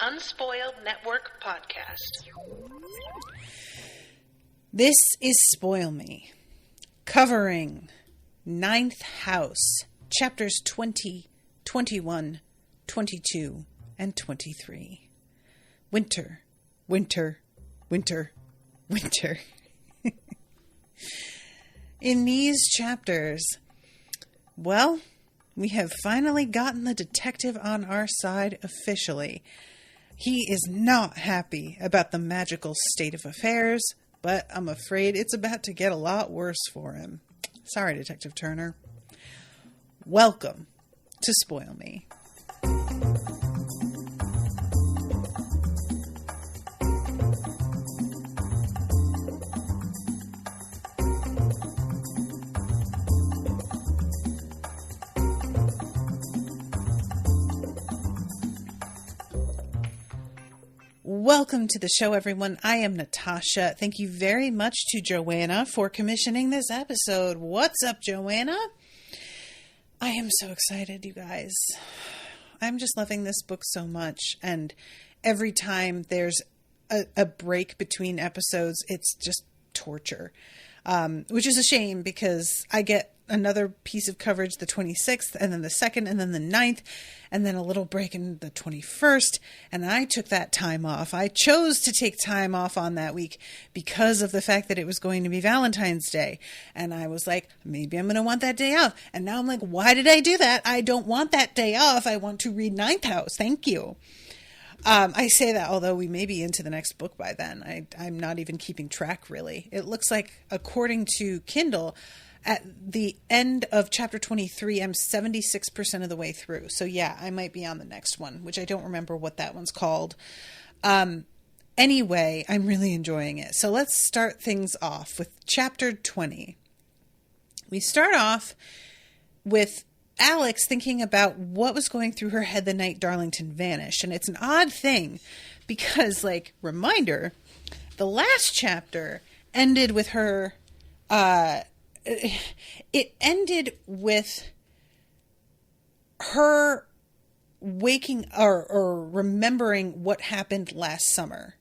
Unspoiled Network podcast. This is Spoil Me, covering Ninth House, chapters 20, 21, 22, and 23. Winter, winter, winter, winter. In these chapters, well, we have finally gotten the detective on our side officially. He is not happy about the magical state of affairs, but I'm afraid it's about to get a lot worse for him. Sorry, Detective Turner. Welcome to Spoil Me. Welcome to the show, everyone. I am Natasha. Thank you very much to Joanna for commissioning this episode. What's up, Joanna? I am so excited, you guys. I'm just loving this book so much, and every time there's a break between episodes, it's just torture, which is a shame because I get another piece of coverage the 26th, and then the 2nd, and then the 9th, and then a little break in the 21st, and I took that time off. I chose to take time off on that week because of the fact that it was going to be Valentine's Day, and I was like, maybe I'm going to want that day off, and now I'm like, why did I do that? I don't want that day off. I want to read Ninth House. Thank you. I say that, although we may be into the next book by then. I'm not even keeping track, really. It looks like, according to Kindle, at the end of chapter 23, I'm 76% of the way through. So yeah, I might be on the next one, which I don't remember what that one's called. Anyway, I'm really enjoying it. So let's start things off with chapter 20. We start off with Alex thinking about what was going through her head the night Darlington vanished. And it's an odd thing because, like, reminder, the last chapter ended with her, it ended with her waking or remembering what happened last summer.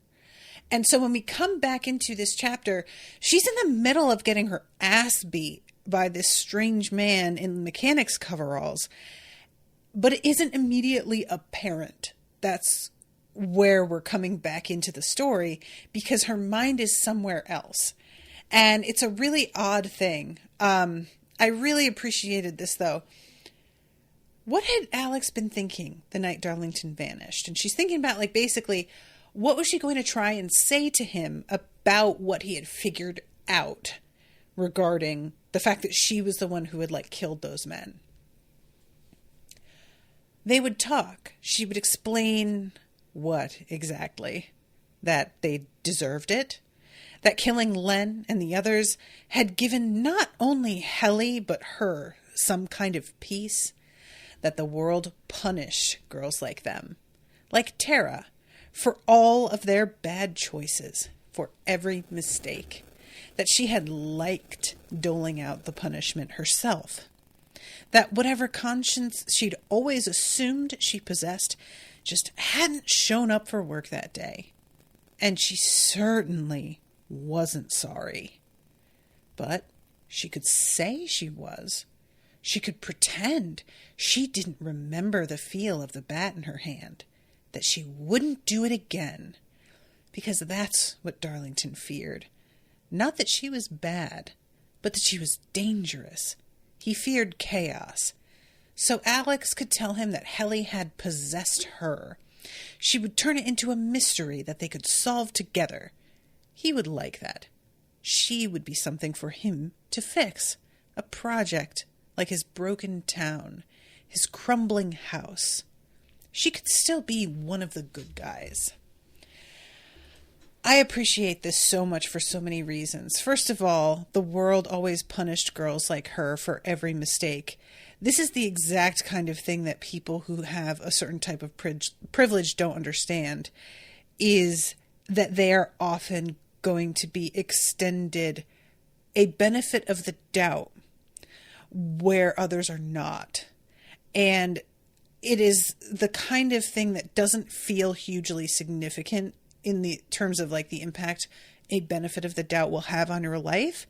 And so when we come back into this chapter, she's in the middle of getting her ass beat by this strange man in mechanics coveralls, but it isn't immediately apparent. That's where we're coming back into the story because her mind is somewhere else. And it's a really odd thing. I really appreciated this, though. What had Alex been thinking the night Darlington vanished? And she's thinking about, like, basically, what was she going to try and say to him about what he had figured out regarding the fact that she was the one who had, like, killed those men? They would talk. She would explain what exactly? That they deserved it? That killing Len and the others had given not only Helly, but her some kind of peace. That the world punished girls like them, like Tara, for all of their bad choices, for every mistake. That she had liked doling out the punishment herself. That whatever conscience she'd always assumed she possessed just hadn't shown up for work that day. And she certainly wasn't sorry. But she could say she was. She could pretend she didn't remember the feel of the bat in her hand, that she wouldn't do it again, because that's what Darlington feared. Not that she was bad, but that she was dangerous. He feared chaos. So Alex could tell him that Helly had possessed her. She would turn it into a mystery that they could solve together. He would like that. She would be something for him to fix. A project like his broken town, his crumbling house. She could still be one of the good guys. I appreciate this so much for so many reasons. First of all, the world always punished girls like her for every mistake. This is the exact kind of thing that people who have a certain type of privilege don't understand, is that they are often going to be extended a benefit of the doubt where others are not. And it is the kind of thing that doesn't feel hugely significant in the terms of like the impact a benefit of the doubt will have on your life.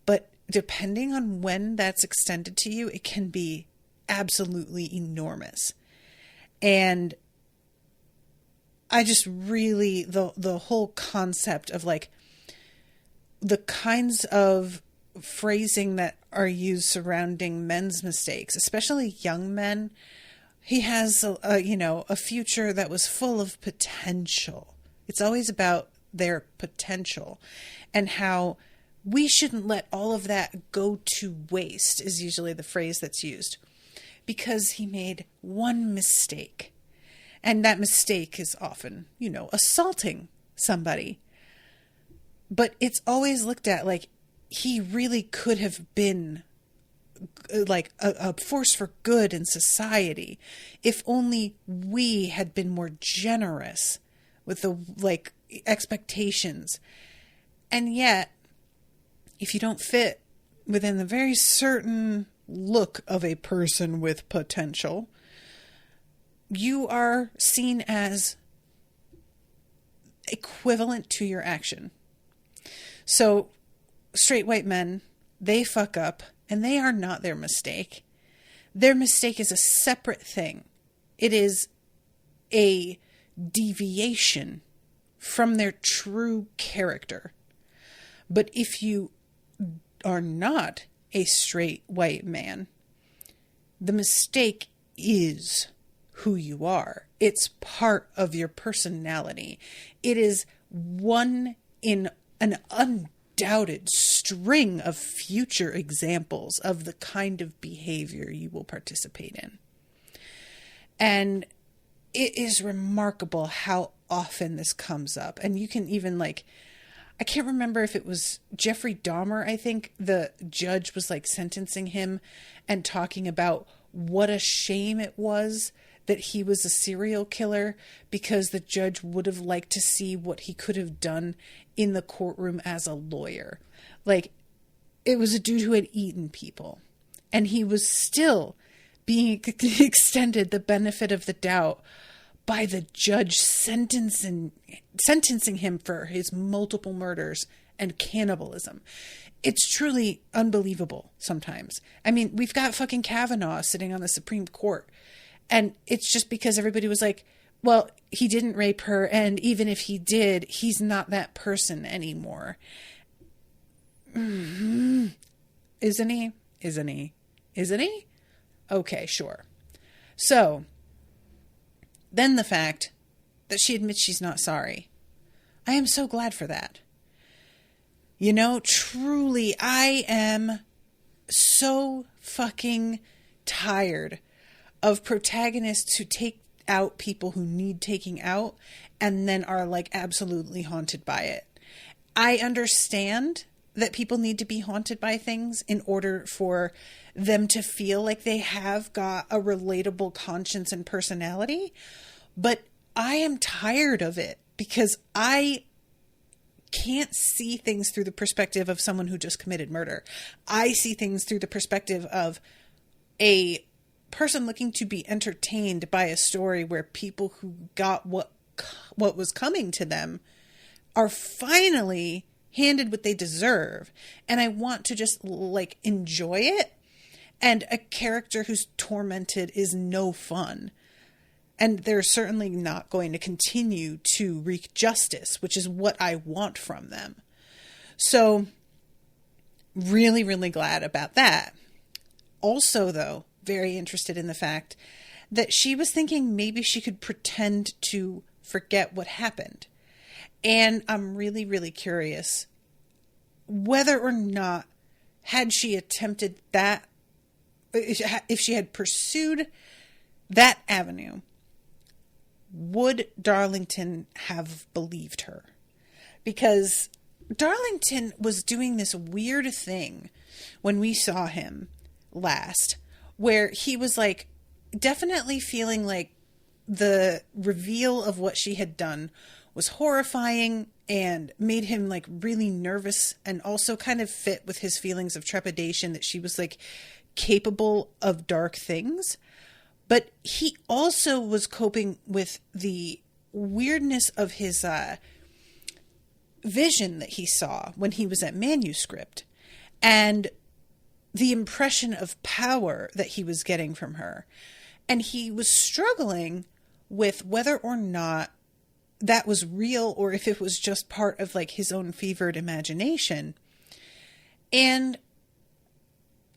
But depending on when that's extended to you, it can be absolutely enormous. And I just really, the whole concept of like the kinds of phrasing that are used surrounding men's mistakes, especially young men. He has a future that was full of potential. It's always about their potential, and how we shouldn't let all of that go to waste is usually the phrase that's used, because he made one mistake. And that mistake is often, assaulting somebody. But it's always looked at like he really could have been like a force for good in society if only we had been more generous with the like expectations. And yet, if you don't fit within the very certain look of a person with potential, you are seen as equivalent to your action. So straight white men, they fuck up, and they are not their mistake. Their mistake is a separate thing. It is a deviation from their true character. But if you are not a straight white man, the mistake is who you are. It's part of your personality. It is one in an undoubted string of future examples of the kind of behavior you will participate in. And it is remarkable how often this comes up. And you can even I can't remember if it was Jeffrey Dahmer. I think the judge was sentencing him and talking about what a shame it was that he was a serial killer, because the judge would have liked to see what he could have done in the courtroom as a lawyer. It was a dude who had eaten people, and he was still being extended the benefit of the doubt by the judge sentencing him for his multiple murders and cannibalism. It's truly unbelievable sometimes. I mean, we've got fucking Kavanaugh sitting on the Supreme Court, and it's just because everybody was like, well, he didn't rape her, and even if he did, he's not that person anymore. Mm-hmm. Isn't he? Isn't he? Isn't he? Okay, sure. So, then the fact that she admits she's not sorry. I am so glad for that. Truly, I am so fucking tired of protagonists who take out people who need taking out and then are absolutely haunted by it. I understand that people need to be haunted by things in order for them to feel like they have got a relatable conscience and personality, but I am tired of it because I can't see things through the perspective of someone who just committed murder. I see things through the perspective of a person looking to be entertained by a story where people who got what was coming to them are finally handed what they deserve. And I want to just enjoy it. And a character who's tormented is no fun. And they're certainly not going to continue to wreak justice, which is what I want from them. So, really, really glad about that. Also, though, very interested in the fact that she was thinking maybe she could pretend to forget what happened. And I'm really, really curious whether or not, had she attempted that, if she had pursued that avenue, would Darlington have believed her? Because Darlington was doing this weird thing when we saw him last, where he was definitely feeling like the reveal of what she had done was horrifying and made him really nervous, and also kind of fit with his feelings of trepidation that she was capable of dark things. But he also was coping with the weirdness of his vision that he saw when he was at Manuscript, and the impression of power that he was getting from her. And he was struggling with whether or not that was real or if it was just part of like his own fevered imagination. And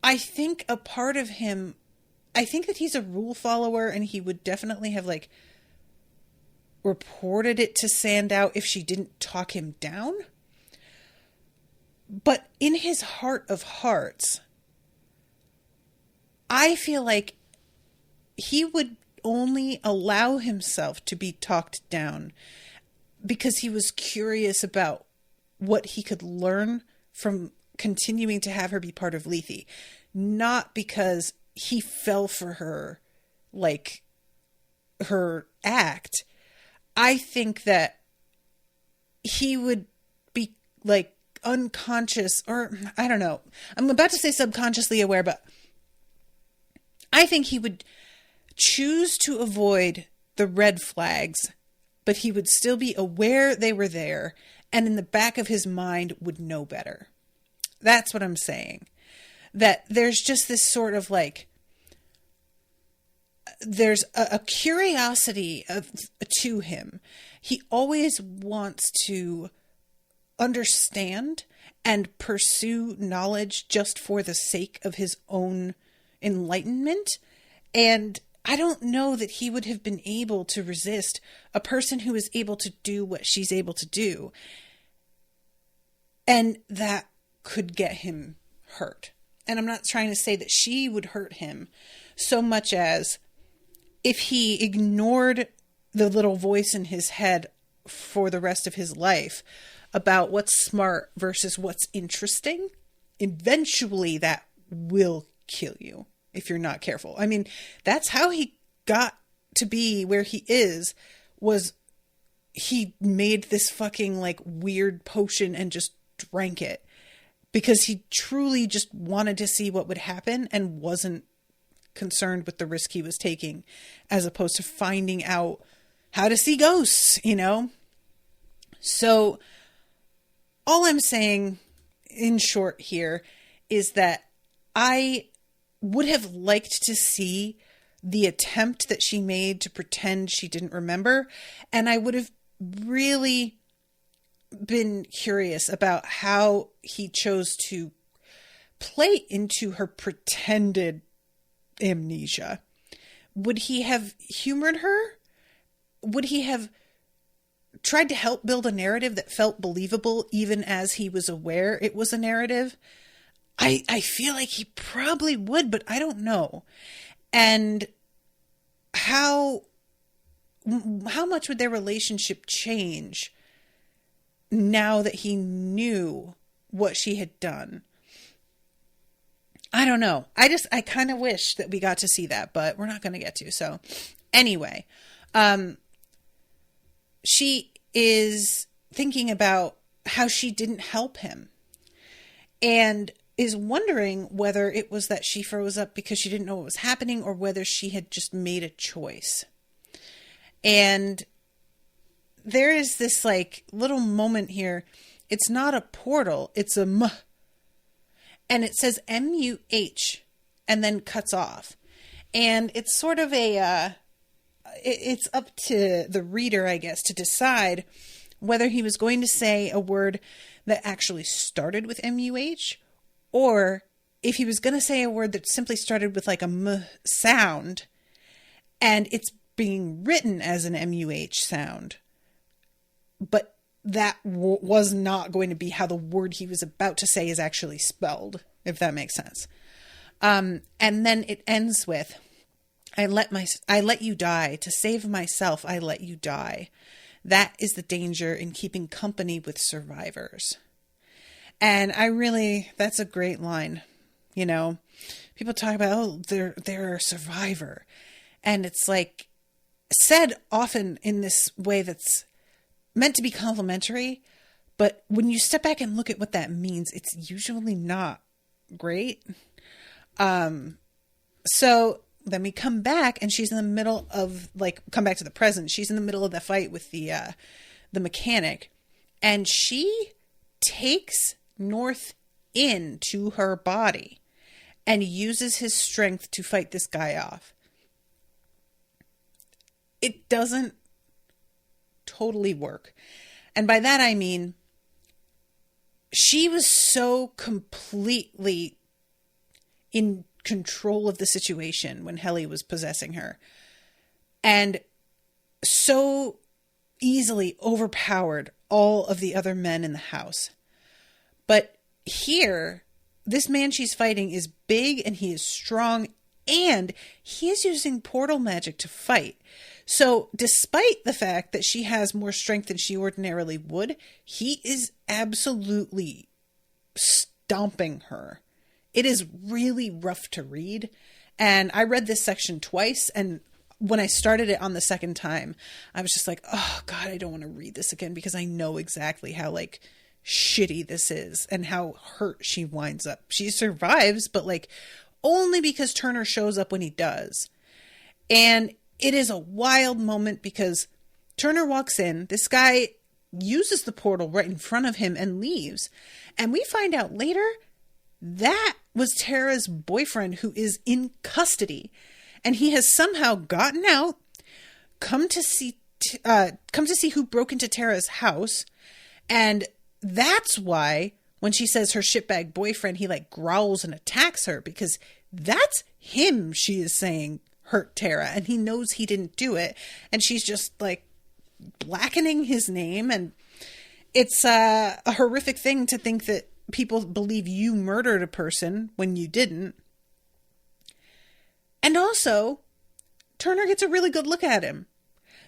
I think a part of him, I think that he's a rule follower, and he would definitely have like reported it to Sandow if she didn't talk him down. But in his heart of hearts, I feel like he would only allow himself to be talked down because he was curious about what he could learn from continuing to have her be part of Lethe. Not because he fell for her, like her act. I think that he would be like unconscious, or I don't know. I'm about to say subconsciously aware, but I think he would choose to avoid the red flags, but he would still be aware they were there, and in the back of his mind would know better. That's what I'm saying. That there's just this sort of like, there's a curiosity to him. He always wants to understand and pursue knowledge just for the sake of his own enlightenment. And I don't know that he would have been able to resist a person who is able to do what she's able to do. And that could get him hurt. And I'm not trying to say that she would hurt him so much as if he ignored the little voice in his head for the rest of his life about what's smart versus what's interesting, eventually that will kill you if you're not careful. I mean, that's how he got to be where he is, was he made this fucking like weird potion and just drank it because he truly just wanted to see what would happen and wasn't concerned with the risk he was taking, as opposed to finding out how to see ghosts, you know? So all I'm saying in short here is that I would have liked to see the attempt that she made to pretend she didn't remember. And I would have really been curious about how he chose to play into her pretended amnesia. Would he have humored her? Would he have tried to help build a narrative that felt believable even as he was aware it was a narrative? I feel like he probably would, but I don't know. And how much would their relationship change now that he knew what she had done? I don't know. I kind of wish that we got to see that, but we're not going to get to. So anyway, she is thinking about how she didn't help him and is wondering whether it was that she froze up because she didn't know what was happening or whether she had just made a choice. And there is this like little moment here. It's not a portal. It's a M. And it says M-U-H and then cuts off. And it's sort of a, it's up to the reader, I guess, to decide whether he was going to say a word that actually started with M-U-H, or if he was going to say a word that simply started with like a M sound and it's being written as an M-U-H sound. But that was not going to be how the word he was about to say is actually spelled, if that makes sense. And then it ends with, I let you die. To save myself, I let you die. That is the danger in keeping company with survivors. And that's a great line. You know, people talk about, oh, they're a survivor. And it's like said often in this way that's meant to be complimentary, but when you step back and look at what that means, it's usually not great. So then we come back and she's in the middle of, like, come back to the present. She's in the middle of the fight with the mechanic, and she takes North into her body and uses his strength to fight this guy off. It doesn't totally work. And by that I mean, she was so completely in control of the situation when Helly was possessing her, and so easily overpowered all of the other men in the house. But here, this man she's fighting is big and he is strong, and he is using portal magic to fight. So despite the fact that she has more strength than she ordinarily would, he is absolutely stomping her. It is really rough to read. And I read this section twice, and when I started it on the second time, I was just like, oh God, I don't want to read this again, because I know exactly how, like, shitty this is and how hurt she winds up. She survives, but, like, only because Turner shows up when he does. And it is a wild moment because Turner walks in, this guy uses the portal right in front of him and leaves. And we find out later that was Tara's boyfriend, who is in custody. And he has somehow gotten out, come to see who broke into Tara's house. And that's why when she says her shitbag boyfriend, he, like, growls and attacks her, because that's him, she is saying, hurt Tara. And he knows he didn't do it. And she's just, like, blackening his name. And it's a horrific thing to think that people believe you murdered a person when you didn't. And also, Turner gets a really good look at him.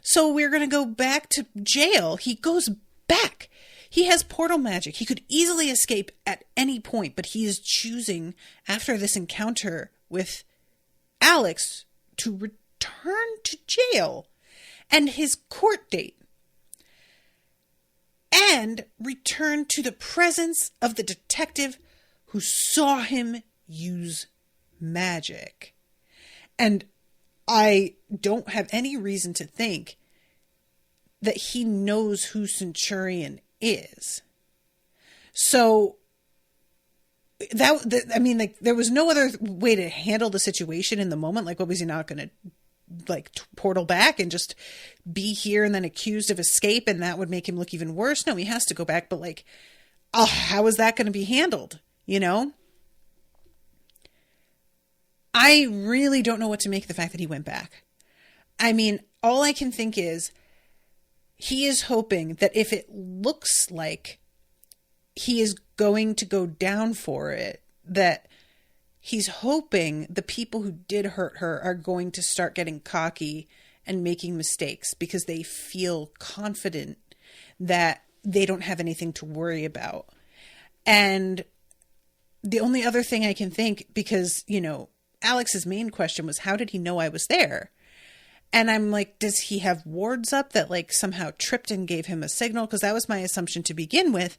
So we're going to go back to jail. He goes back. He has portal magic. He could easily escape at any point, but he is choosing, after this encounter with Alex, to return to jail and his court date, and return to the presence of the detective who saw him use magic. And I don't have any reason to think that he knows who Centurion is. So I mean, like, there was no other way to handle the situation in the moment. Like, what was he not going to, like, portal back and just be here and then accused of escape, and that would make him look even worse? No, he has to go back. But, like, oh, how is that going to be handled? You know? I really don't know what to make of the fact that he went back. I mean, all I can think is he is hoping that if it looks like he is going to go down for it, that he's hoping the people who did hurt her are going to start getting cocky and making mistakes because they feel confident that they don't have anything to worry about. And the only other thing I can think, because, you know, Alex's main question was, how did he know I was there? And I'm like, does he have wards up that, like, somehow tripped and gave him a signal? Because that was my assumption to begin with.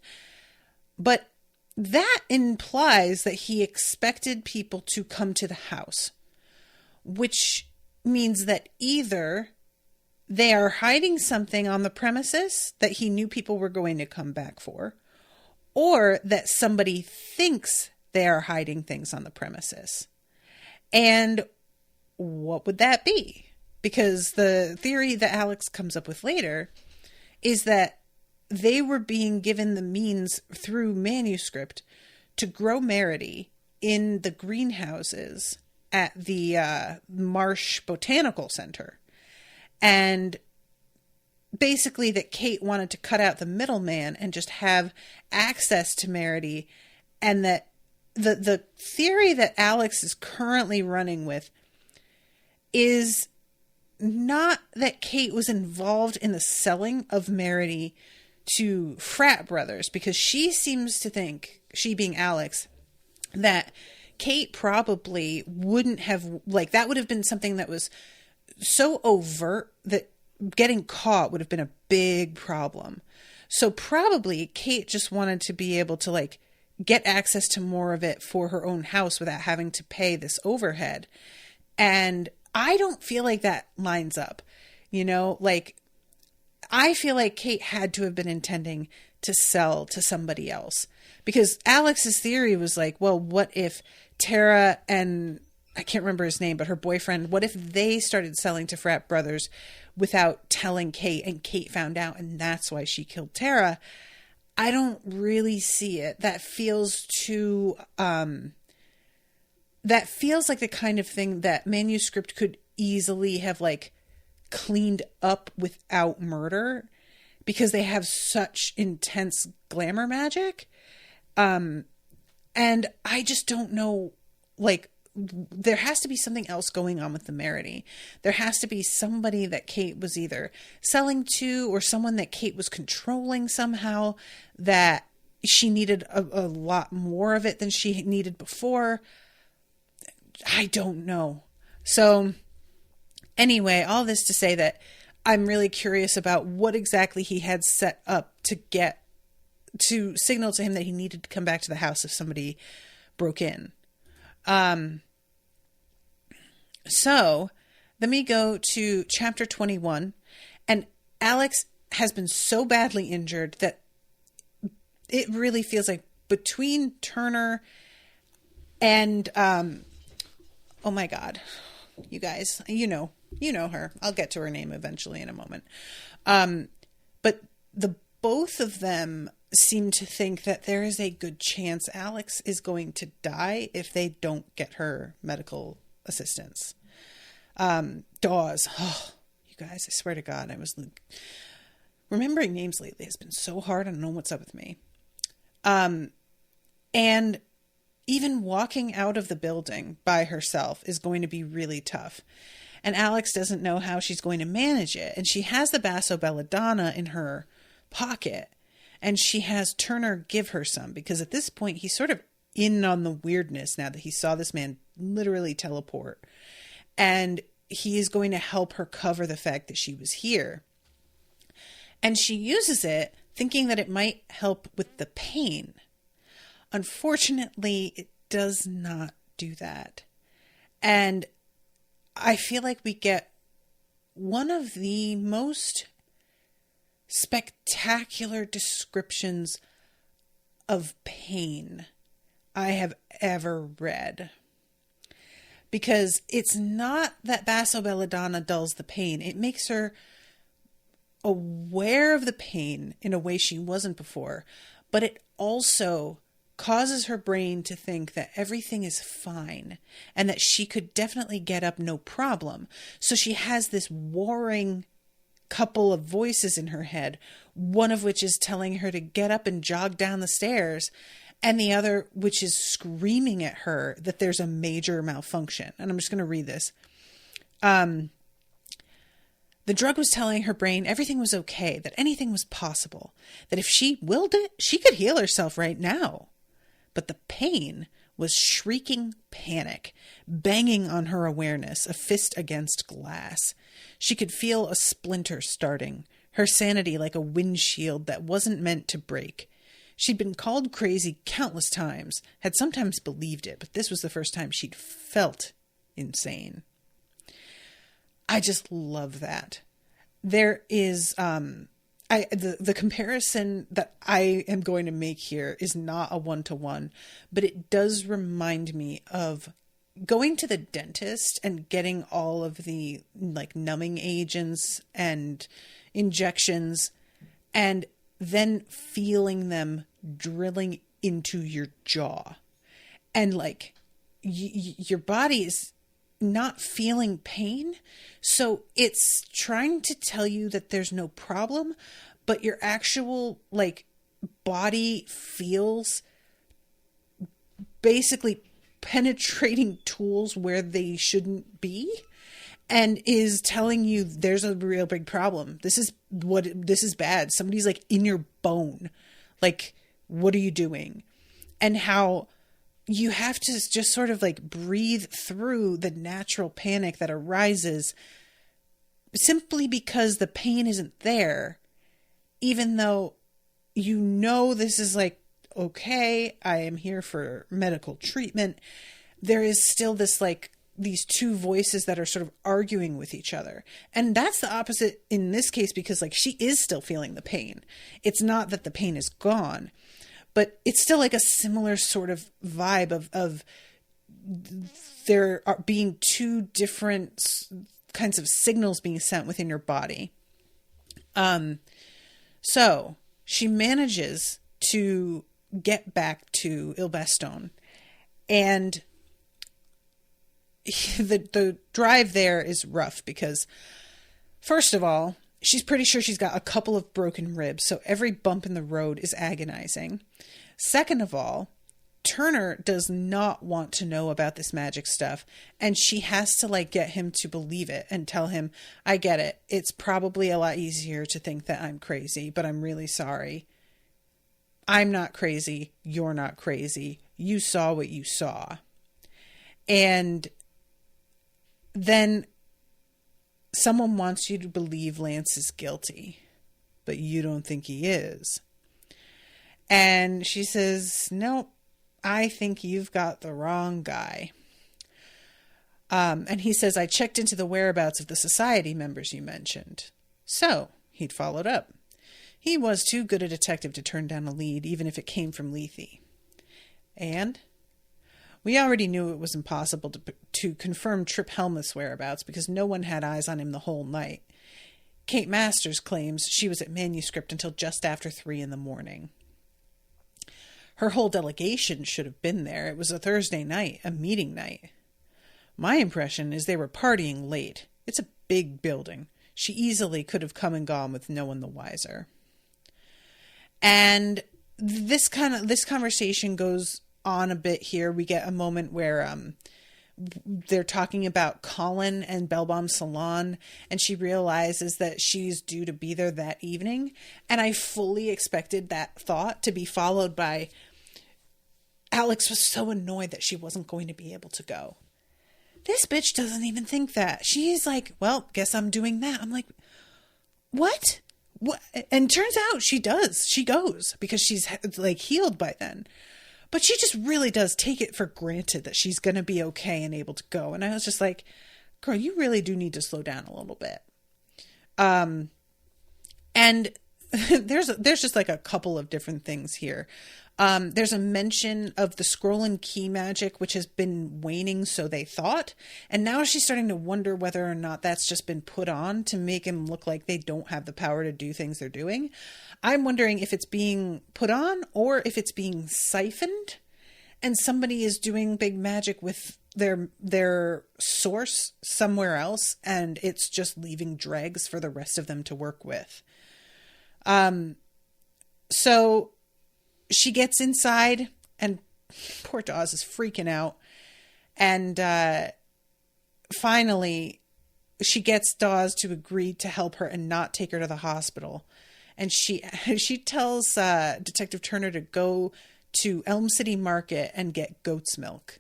But that implies that he expected people to come to the house, which means that either they are hiding something on the premises that he knew people were going to come back for, or that somebody thinks they are hiding things on the premises. And what would that be? Because the theory that Alex comes up with later is that they were being given the means through manuscript to grow Merity in the greenhouses at the Marsh Botanical Center. And basically that Kate wanted to cut out the middleman and just have access to Merity, and that the theory that Alex is currently running with is not that Kate was involved in the selling of Merity to frat brothers, because she seems to think, she being Alex, that Kate probably wouldn't have, like, that would have been something that was so overt that getting caught would have been a big problem. So probably Kate just wanted to be able to, like, get access to more of it for her own house without having to pay this overhead. And I don't feel like that lines up. You know, like, I feel like Kate had to have been intending to sell to somebody else, because Alex's theory was like, well, what if Tara and I can't remember his name, but her boyfriend, what if they started selling to frat brothers without telling Kate, and Kate found out, and that's why she killed Tara? I don't really see it. That feels too, that feels like the kind of thing that manuscript could easily have like cleaned up without murder, because they have such intense glamour magic. And I just don't know, like, there has to be something else going on with the Merity. There has to be somebody that Kate was either selling to, or someone that Kate was controlling somehow, that she needed a lot more of it than she needed before. I don't know. So anyway, all this to say that I'm really curious about what exactly he had set up to signal to him that he needed to come back to the house if somebody broke in. So then we go to chapter 21, and Alex has been so badly injured that it really feels like between Turner and, oh my God, you guys, you know her. I'll get to her name eventually in a moment. But the both of them seem to think that there is a good chance Alex is going to die if they don't get her medical assistance. Dawes. Oh, you guys, I swear to God, I was remembering names lately has been so hard. I don't know what's up with me. And even walking out of the building by herself is going to be really tough. And Alex doesn't know how she's going to manage it. And she has the Basso Belladonna in her pocket. And she has Turner give her some, because at this point he's sort of in on the weirdness now that he saw this man literally teleport. And he is going to help her cover the fact that she was here. And she uses it thinking that it might help with the pain. Unfortunately, it does not do that. And I feel like we get one of the most spectacular descriptions of pain I have ever read. Because it's not that Basso Belladonna dulls the pain. It makes her aware of the pain in a way she wasn't before. But it also causes her brain to think that everything is fine and that she could definitely get up no problem. So she has this warring couple of voices in her head, one of which is telling her to get up and jog down the stairs, and the other which is screaming at her that there's a major malfunction. And I'm just going to read this. The drug was telling her brain everything was okay, that anything was possible, that if she willed it, she could heal herself right now. But the pain was shrieking panic, banging on her awareness, a fist against glass. She could feel a splinter starting, her sanity like a windshield that wasn't meant to break. She'd been called crazy countless times, had sometimes believed it, but this was the first time she'd felt insane. I just love that. There is, the comparison that I am going to make here is not a one-to-one, but it does remind me of going to the dentist and getting all of the like numbing agents and injections and then feeling them drilling into your jaw. And like your body is not feeling pain. So it's trying to tell you that there's no problem, but your actual like body feels basically penetrating tools where they shouldn't be and is telling you there's a real big problem. This is bad. Somebody's like in your bone. Like, what are you doing? And how you have to just sort of like breathe through the natural panic that arises simply because the pain isn't there, even though you know this is like, okay, I am here for medical treatment. There is still this like these two voices that are sort of arguing with each other. And that's the opposite in this case, because like she is still feeling the pain. It's not that the pain is gone, but it's still like a similar sort of vibe of there are being two different kinds of signals being sent within your body. So she manages to get back to Ilbestone, and the drive there is rough because, first of all, she's pretty sure she's got a couple of broken ribs, so every bump in the road is agonizing. Second of all, Turner does not want to know about this magic stuff, and she has to like get him to believe it and tell him, I get it. It's probably a lot easier to think that I'm crazy, but I'm really sorry. I'm not crazy. You're not crazy. You saw what you saw. And then someone wants you to believe Lance is guilty, but you don't think he is. And she says, nope. I think you've got the wrong guy. And he says, I checked into the whereabouts of the society members you mentioned. So he'd followed up. He was too good a detective to turn down a lead, even if it came from Lethe. And we already knew it was impossible to confirm Trip Helmuth's whereabouts because no one had eyes on him the whole night. Kate Masters claims she was at manuscript until just after 3 a.m. Her whole delegation should have been there. It was a Thursday night, a meeting night. My impression is they were partying late. It's a big building. She easily could have come and gone with no one the wiser. And this conversation goes on a bit here. We get a moment where they're talking about Colin and Bellbaum's salon, and she realizes that she's due to be there that evening. And I fully expected that thought to be followed by Alex was so annoyed that she wasn't going to be able to go. This bitch doesn't even think that. She's like, well, guess I'm doing that. I'm like, what? What? And turns out she does. She goes because she's like healed by then. But she just really does take it for granted that she's going to be okay and able to go. And I was just like, girl, you really do need to slow down a little bit. And there's just like a couple of different things here. There's a mention of the scroll and key magic, which has been waning, so they thought. And now she's starting to wonder whether or not that's just been put on to make him look like they don't have the power to do things they're doing. I'm wondering if it's being put on or if it's being siphoned and somebody is doing big magic with their source somewhere else and it's just leaving dregs for the rest of them to work with. So she gets inside and poor Dawes is freaking out. And finally, she gets Dawes to agree to help her and not take her to the hospital. And she tells Detective Turner to go to Elm City Market and get goat's milk.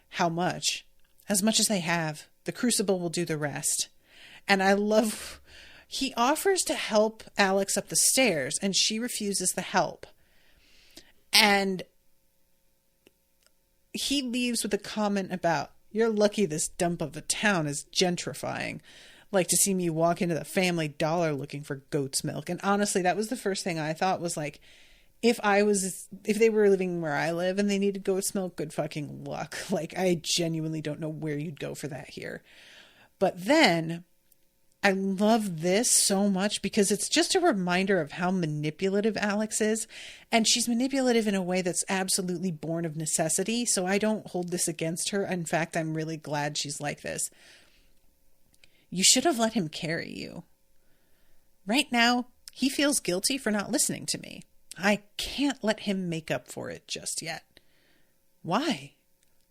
How much? As much as they have. The Crucible will do the rest. And I love... He offers to help Alex up the stairs, and she refuses the help. And he leaves with a comment about, you're lucky this dump of a town is gentrifying. Like to see me walk into the Family Dollar looking for goat's milk. And honestly, that was the first thing I thought was like, if they were living where I live and they needed goat's milk, good fucking luck. Like, I genuinely don't know where you'd go for that here. But then I love this so much because it's just a reminder of how manipulative Alex is. And she's manipulative in a way that's absolutely born of necessity. So I don't hold this against her. In fact, I'm really glad she's like this. You should have let him carry you. Right now, he feels guilty for not listening to me. I can't let him make up for it just yet. Why?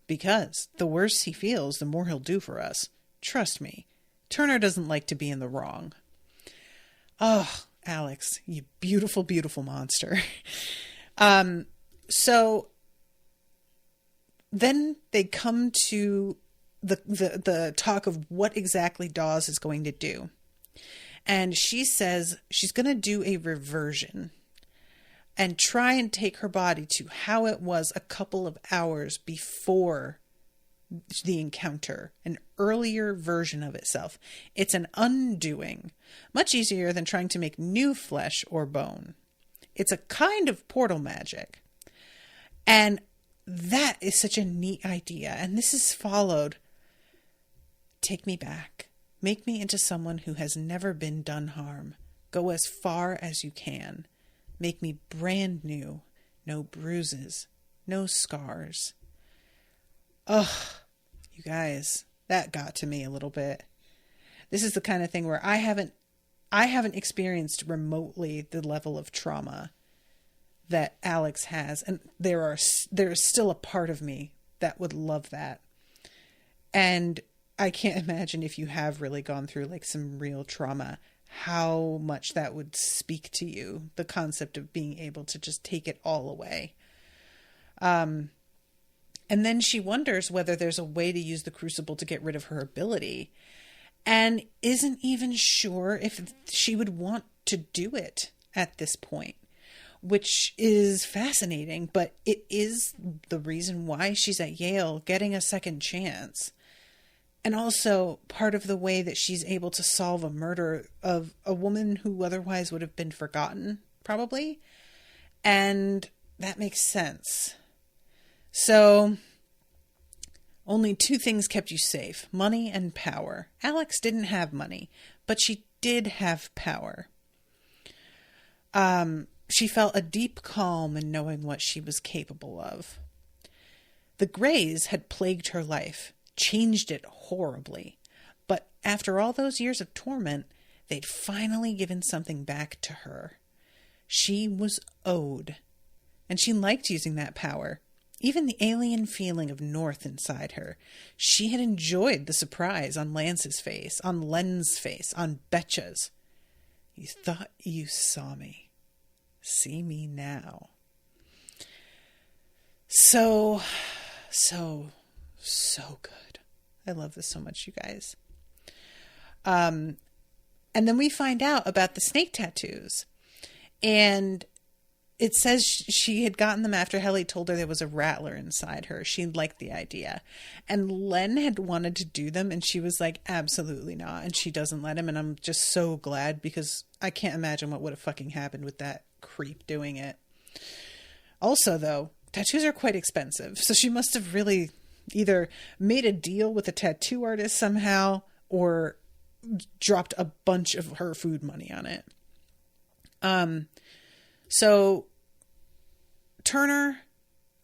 Because the worse he feels, the more he'll do for us. Trust me. Turner doesn't like to be in the wrong. Oh, Alex, you beautiful, beautiful monster. So then they come to the talk of what exactly Dawes is going to do. And she says she's going to do a reversion and try and take her body to how it was a couple of hours before the encounter, an earlier version of itself. It's an undoing, much easier than trying to make new flesh or bone. It's a kind of portal magic. And that is such a neat idea. And this is followed. Take me back. Make me into someone who has never been done harm. Go as far as you can. Make me brand new. No bruises. No scars. Ugh, you guys, that got to me a little bit. This is the kind of thing where I haven't experienced remotely the level of trauma that Alex has. And there is still a part of me that would love that. And I can't imagine, if you have really gone through like some real trauma, how much that would speak to you. The concept of being able to just take it all away. And then she wonders whether there's a way to use the crucible to get rid of her ability, and isn't even sure if she would want to do it at this point, which is fascinating, but it is the reason why she's at Yale getting a second chance. And also part of the way that she's able to solve a murder of a woman who otherwise would have been forgotten, probably. And that makes sense. So, only two things kept you safe: money and power. Alex didn't have money, but she did have power. She felt a deep calm in knowing what she was capable of. The Greys had plagued her life, changed it horribly. But after all those years of torment, they'd finally given something back to her. She was owed, and she liked using that power. Even the alien feeling of North inside her. She had enjoyed the surprise on Lance's face, on Len's face, on Betcha's. You thought you saw me. See me now. So good. I love this so much, you guys. And then we find out about the snake tattoos. And it says she had gotten them after Helly told her there was a rattler inside her. She liked the idea. And Len had wanted to do them, and she was like, absolutely not. And she doesn't let him. And I'm just so glad, because I can't imagine what would have fucking happened with that creep doing it. Also, though, tattoos are quite expensive. So she must have really either made a deal with a tattoo artist somehow, or dropped a bunch of her food money on it. So Turner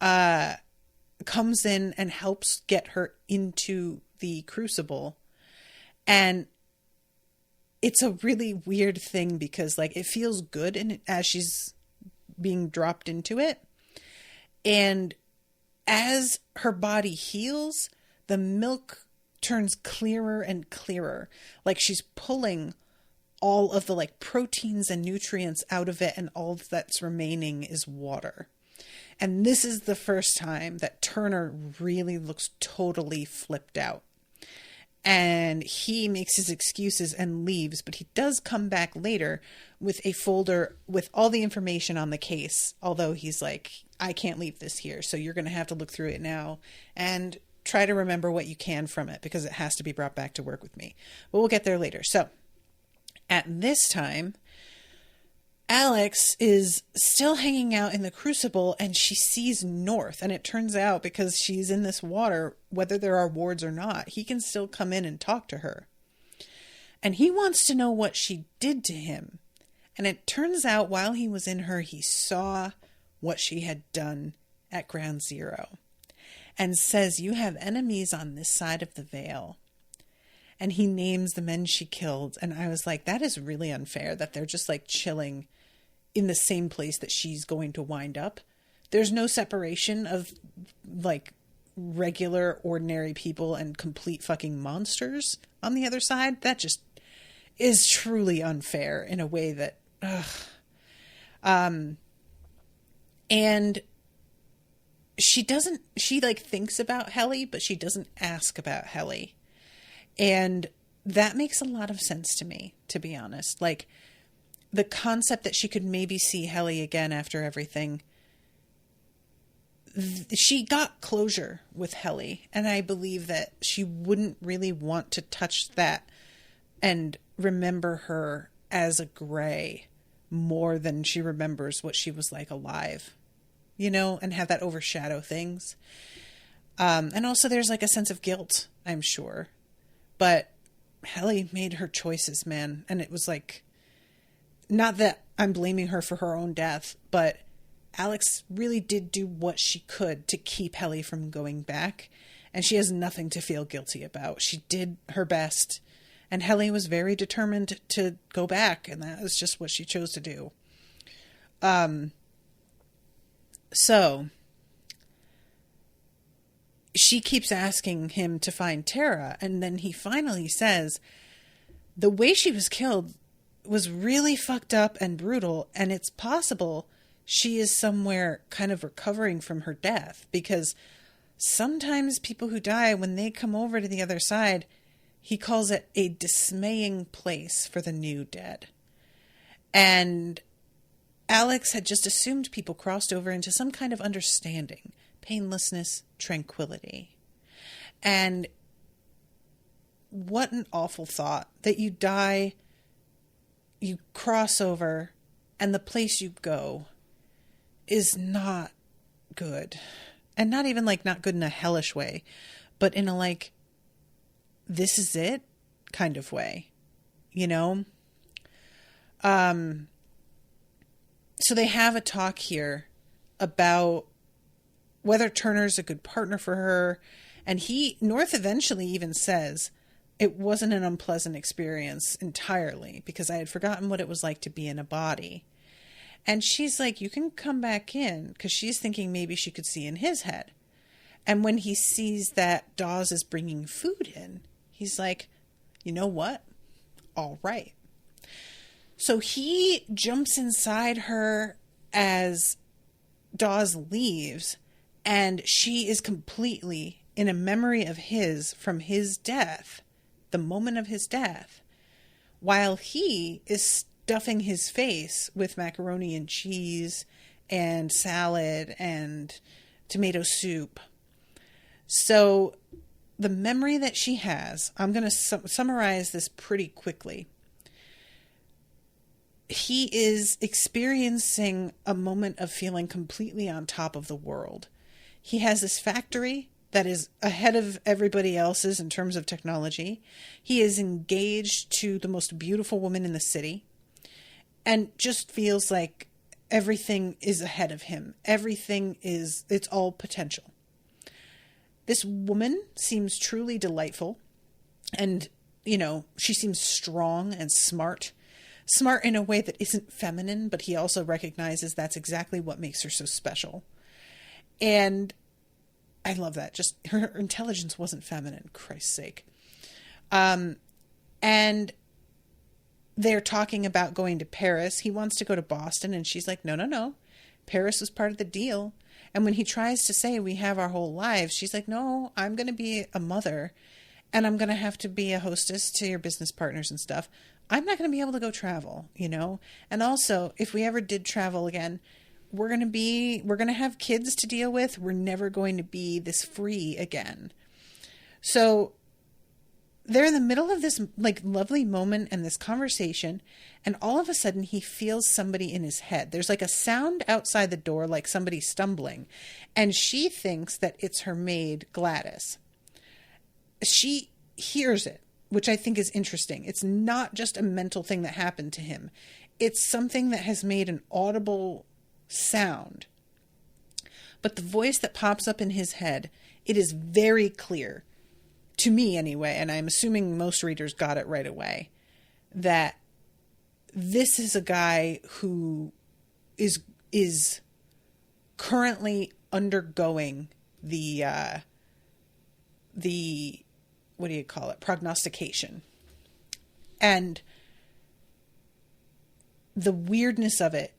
comes in and helps get her into the crucible. And it's a really weird thing, because like it feels good as she's being dropped into it. And as her body heals, the milk turns clearer and clearer. Like she's pulling all of the like proteins and nutrients out of it, and all that's remaining is water. And this is the first time that Turner really looks totally flipped out. And he makes his excuses and leaves, but he does come back later with a folder with all the information on the case. Although he's like, I can't leave this here, so you're going to have to look through it now and try to remember what you can from it, because it has to be brought back to work with me. But we'll get there later. So at this time, Alex is still hanging out in the crucible, and she sees North. And it turns out, because she's in this water, whether there are wards or not, he can still come in and talk to her. And he wants to know what she did to him. And it turns out while he was in her, he saw what she had done at Ground Zero. And says, you have enemies on this side of the veil. And he names the men she killed. And I was like, that is really unfair that they're just like chilling in the same place that she's going to wind up. There's no separation of like regular, ordinary people and complete fucking monsters on the other side. That just is truly unfair in a way that, and she like thinks about Helly, but she doesn't ask about Helly. And that makes a lot of sense to me, to be honest. Like, the concept that she could maybe see Helly again after everything, she got closure with Helly, and I believe that she wouldn't really want to touch that and remember her as a Grey more than she remembers what she was like alive, you know, and have that overshadow things. And also there's like a sense of guilt, I'm sure. But Helly made her choices, man. And it was like, not that I'm blaming her for her own death, but Alex really did do what she could to keep Helly from going back. And she has nothing to feel guilty about. She did her best. And Helly was very determined to go back. And that was just what she chose to do. So she keeps asking him to find Tara, and then he finally says the way she was killed was really fucked up and brutal, and it's possible she is somewhere kind of recovering from her death, because sometimes people who die, when they come over to the other side, he calls it a dismaying place for the new dead. And Alex had just assumed people crossed over into some kind of understanding, painlessness, tranquility. And what an awful thought that you die, you cross over, and the place you go is not good. And not even like not good in a hellish way, but in a like, this is it kind of way, you know? So they have a talk here about whether Turner's a good partner for her. And North eventually even says it wasn't an unpleasant experience entirely, because I had forgotten what it was like to be in a body. And she's like, you can come back in, because she's thinking maybe she could see in his head. And when he sees that Dawes is bringing food in, he's like, you know what? All right. So he jumps inside her as Dawes leaves, and she is completely in a memory of his from his death, the moment of his death, while he is stuffing his face with macaroni and cheese and salad and tomato soup. So the memory that she has, I'm going to summarize this pretty quickly. He is experiencing a moment of feeling completely on top of the world. He has this factory that is ahead of everybody else's in terms of technology. He is engaged to the most beautiful woman in the city, and just feels like everything is ahead of him. It's all potential. This woman seems truly delightful, and, you know, she seems strong and smart in a way that isn't feminine, but he also recognizes that's exactly what makes her so special. And I love that. Just her intelligence wasn't feminine, Christ's sake. And they're talking about going to Paris. He wants to go to Boston, and she's like, no. Paris was part of the deal. And when he tries to say we have our whole lives, she's like, no, I'm going to be a mother, and I'm going to have to be a hostess to your business partners and stuff. I'm not going to be able to go travel, you know? And also, if we ever did travel again, we're going to have kids to deal with. We're never going to be this free again. So they're in the middle of this like lovely moment and this conversation, and all of a sudden he feels somebody in his head. There's like a sound outside the door, like somebody stumbling, and she thinks that it's her maid Gladys. She hears it, which I think is interesting. It's not just a mental thing that happened to him. It's something that has made an audible sound. But the voice that pops up in his head, it is very clear, to me anyway, and I'm assuming most readers got it right away, that this is a guy who is currently undergoing the what do you call it? Prognostication. And the weirdness of it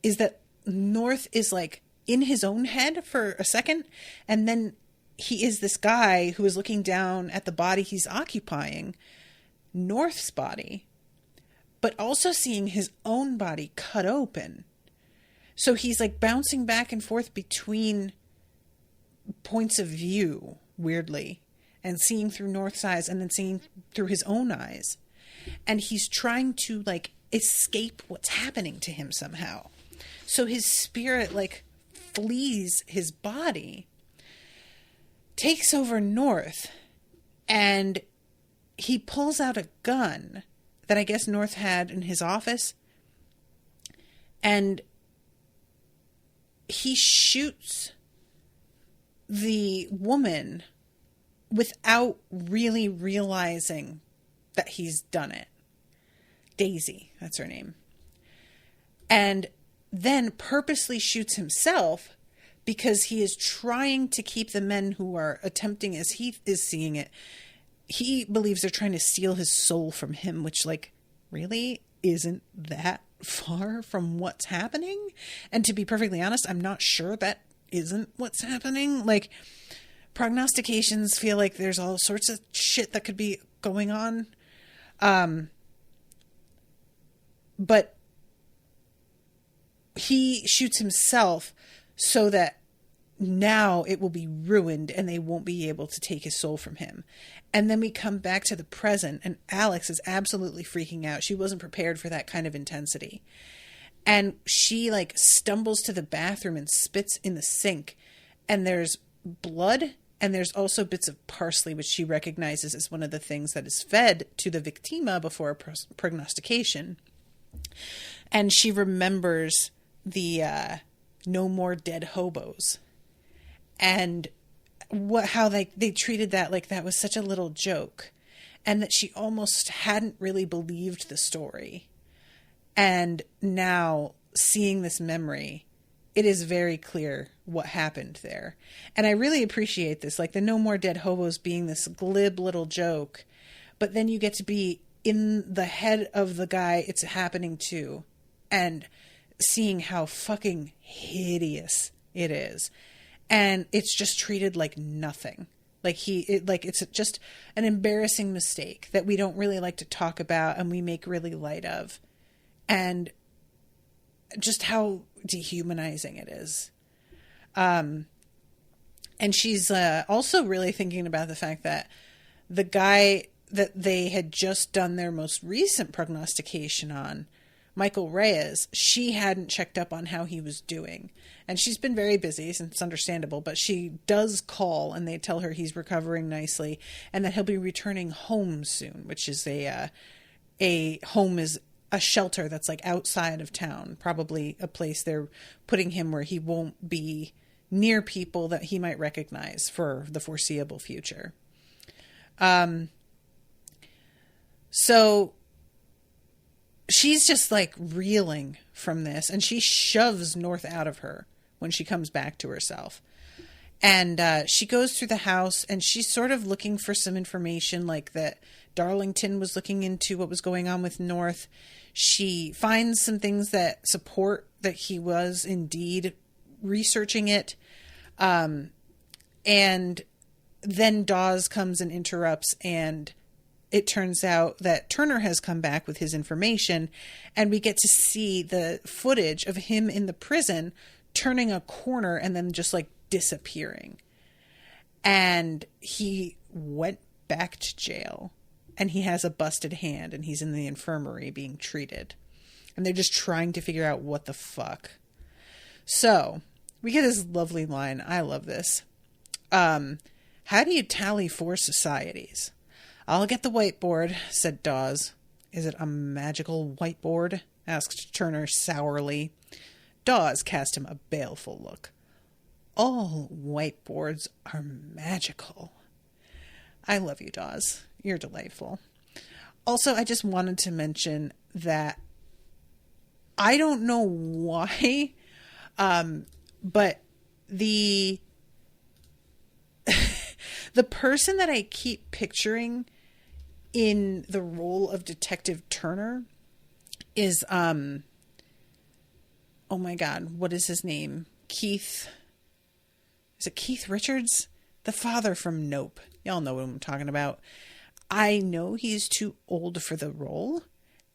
is that North is like in his own head for a second, and then he is this guy who is looking down at the body he's occupying, North's body, but also seeing his own body cut open. So he's like bouncing back and forth between points of view, weirdly, and seeing through North's eyes and then seeing through his own eyes. And he's trying to, like, escape what's happening to him somehow. So his spirit, like, flees his body, takes over North, and he pulls out a gun that I guess North had in his office, and he shoots the woman without really realizing that he's done it. Daisy, that's her name. And then purposely shoots himself because he is trying to keep the men who are attempting, as he is seeing it, he believes they're trying to steal his soul from him, which, like, really isn't that far from what's happening. And to be perfectly honest, I'm not sure that isn't what's happening. Like, prognostications feel like there's all sorts of shit that could be going on. But he shoots himself so that now it will be ruined and they won't be able to take his soul from him. And then we come back to the present, and Alex is absolutely freaking out. She wasn't prepared for that kind of intensity. And she, like, stumbles to the bathroom and spits in the sink, and there's blood, and there's also bits of parsley, which she recognizes as one of the things that is fed to the victima before a prognostication. And she remembers the no more dead hobos, and how they treated that like that was such a little joke, and that she almost hadn't really believed the story. And now, seeing this memory, it is very clear what happened there. And I really appreciate this, like the no more dead hobos being this glib little joke, but then you get to be in the head of the guy it's happening to, and seeing how fucking hideous it is. And it's just treated like nothing. Like it's just an embarrassing mistake that we don't really like to talk about and we make really light of. And just how dehumanizing it is. And she's also really thinking about the fact that the guy that they had just done their most recent prognostication on, Michael Reyes, she hadn't checked up on how he was doing. And she's been very busy, and it's understandable, but she does call and they tell her he's recovering nicely and that he'll be returning home soon, which is a home is a shelter that's like outside of town, probably a place they're putting him where he won't be near people that he might recognize for the foreseeable future. So she's just like reeling from this, and she shoves North out of her when she comes back to herself. And she goes through the house, and she's sort of looking for some information, like that Darlington was looking into what was going on with North. She finds some things that support that he was indeed researching it. And then Dawes comes and interrupts, and it turns out that Turner has come back with his information, and we get to see the footage of him in the prison turning a corner and then just like disappearing. And he went back to jail, and he has a busted hand, and he's in the infirmary being treated. And they're just trying to figure out what the fuck. So we get this lovely line. I love this. How do you tally 4 societies? I'll get the whiteboard, said Dawes. Is it a magical whiteboard? Asked Turner sourly. Dawes cast him a baleful look. All whiteboards are magical. I love you, Dawes. You're delightful. Also, I just wanted to mention that I don't know why, but the person that I keep picturing in the role of Detective Turner is, oh my God, what is his name? Keith. Is it Keith Richards? The father from Nope. Y'all know what I'm talking about. I know he's too old for the role.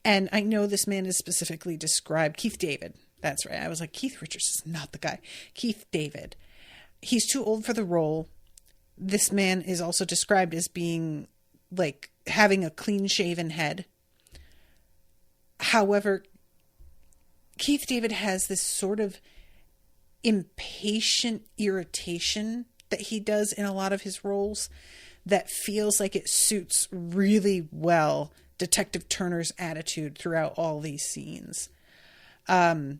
And I know this man is specifically described. Keith David. That's right. I was like, Keith Richards is not the guy. Keith David. he's too old for the role. This man is also described as being like having a clean shaven head. However, Keith David has this sort of impatient irritation that he does in a lot of his roles that feels like it suits really well Detective Turner's attitude throughout all these scenes. And